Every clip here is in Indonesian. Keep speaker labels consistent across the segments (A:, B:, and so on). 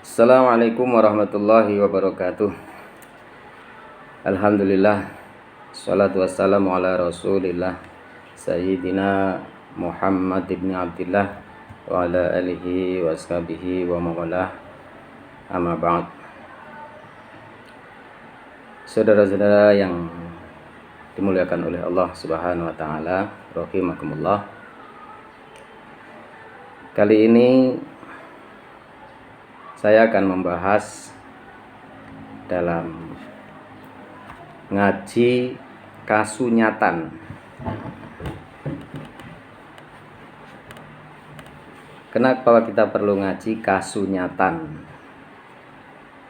A: Assalamualaikum warahmatullahi wabarakatuh. Alhamdulillah, salatu wassalamu ala rasulillah Sayyidina Muhammad ibn Abdillah wa ala alihi wa ashabihi wa mawalah. Amma ba'd. Saudara-saudara yang dimuliakan oleh Allah Subhanahu wa taala, rahimakumullah. Kali ini saya akan membahas dalam ngaji kasunyatan. Kenapa kita perlu ngaji kasunyatan?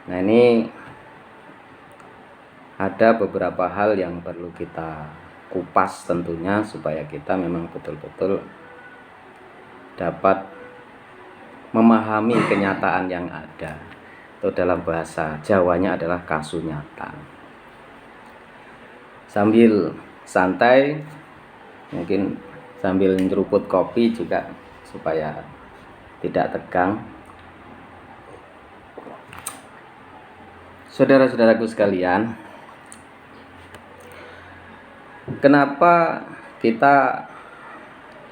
A: Nah, ini ada beberapa hal yang perlu kita kupas tentunya supaya kita memang betul-betul dapat memahami kenyataan yang ada. Itu dalam bahasa Jawanya adalah kasunyatan. Sambil santai, mungkin sambil nyeruput kopi juga supaya tidak tegang. Saudara-saudaraku sekalian, kenapa kita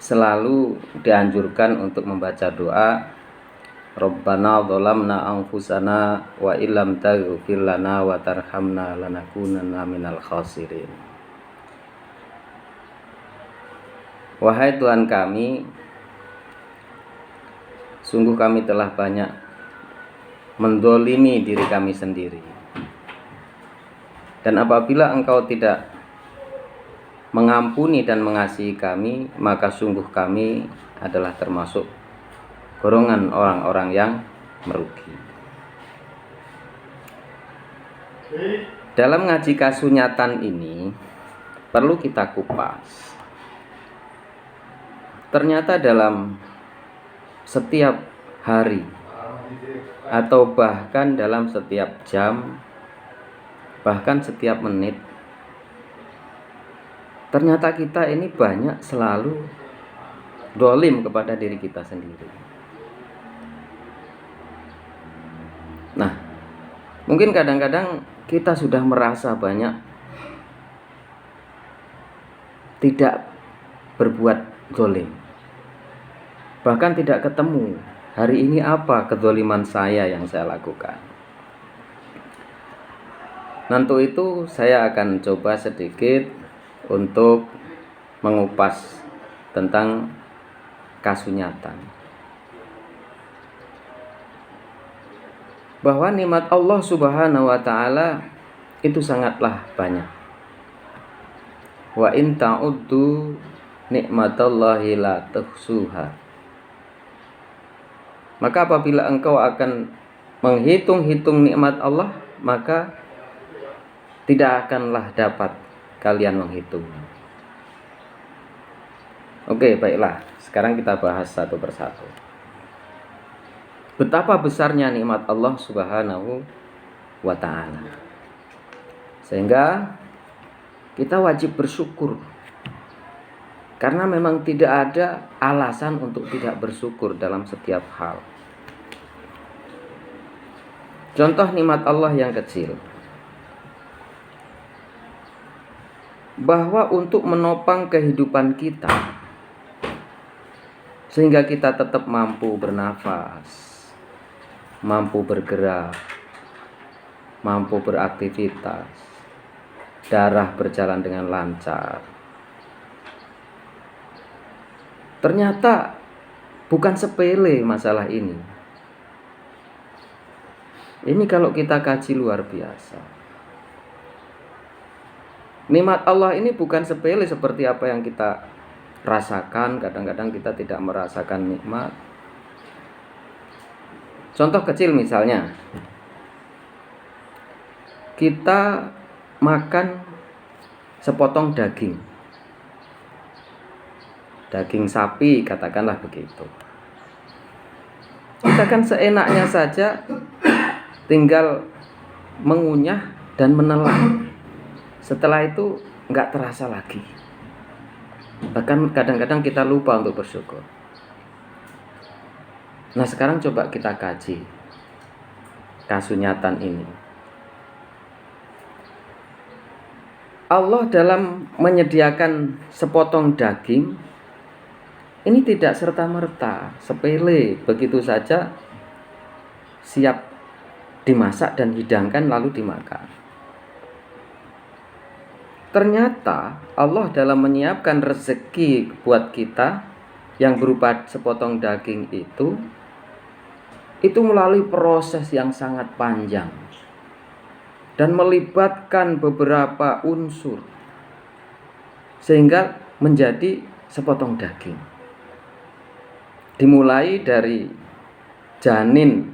A: selalu dianjurkan untuk membaca doa Rabbana dzalamna anfusana wa illam taghfir lana wa tarhamna lanakunanna minal khasirin. Wahai Tuhan kami, sungguh kami telah banyak mendolimi diri kami sendiri. Dan apabila Engkau tidak mengampuni dan mengasihi kami, maka sungguh kami adalah termasuk golongan orang-orang yang merugi. Dalam ngaji kasunyatan ini perlu kita kupas. Ternyata dalam setiap hari atau bahkan dalam setiap jam, bahkan setiap menit, ternyata kita ini banyak selalu dolim kepada diri kita sendiri. Nah, mungkin kadang-kadang kita sudah merasa banyak tidak berbuat dolim, bahkan tidak ketemu hari ini apa kedoliman saya yang saya lakukan. Nanti itu saya akan coba sedikit untuk mengupas tentang kasunyatan, bahwa nikmat Allah Subhanahu wa taala itu sangatlah banyak. Wa in ta'uddu nikmatallahi la tuhsuha. Maka apabila engkau akan menghitung-hitung nikmat Allah, maka tidak akanlah dapat kalian menghitungnya. Oke, baiklah. Sekarang kita bahas satu persatu. Betapa besarnya nikmat Allah Subhanahu wa ta'ala, sehingga kita wajib bersyukur. Karena memang tidak ada alasan untuk tidak bersyukur dalam setiap hal. Contoh nikmat Allah yang kecil, bahwa untuk menopang kehidupan kita sehingga kita tetap mampu bernafas, mampu bergerak, mampu beraktivitas, darah berjalan dengan lancar. Ternyata bukan sepele masalah ini. Ini kalau kita kaji luar biasa. Nikmat Allah ini bukan sepele seperti apa yang kita rasakan. Kadang-kadang kita tidak merasakan nikmat. Contoh kecil misalnya, kita makan sepotong daging sapi, katakanlah begitu. Kita kan seenaknya saja tinggal mengunyah dan menelan. Setelah itu nggak terasa lagi. Bahkan kadang-kadang kita lupa untuk bersyukur. Nah, sekarang coba kita kaji. kasunyatan ini. Allah dalam menyediakan sepotong daging ini tidak serta-merta, sepele, begitu saja siap dimasak dan hidangkan lalu dimakan. Ternyata Allah dalam menyiapkan rezeki buat kita yang berupa sepotong daging itu melalui proses yang sangat panjang dan melibatkan beberapa unsur sehingga menjadi sepotong daging. Dimulai dari janin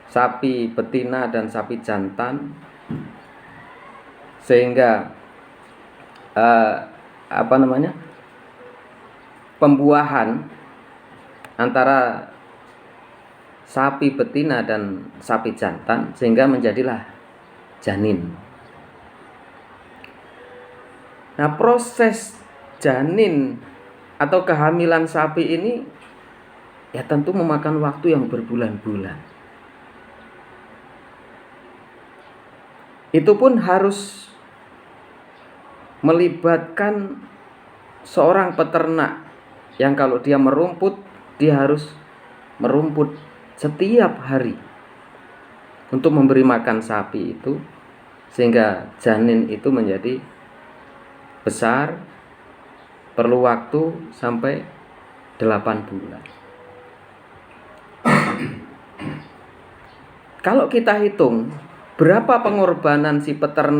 A: sapi betina dan sapi jantan, sehingga pembuahan antara sapi betina dan sapi jantan sehingga menjadilah janin. Nah, proses janin atau kehamilan sapi ini ya tentu memakan waktu yang berbulan-bulan. Itu pun harus melibatkan seorang peternak yang kalau dia merumput, dia harus merumput setiap hari untuk memberi makan sapi itu sehingga janin itu menjadi besar, perlu waktu sampai 8 bulan. Kalau kita hitung berapa pengorbanan si peternak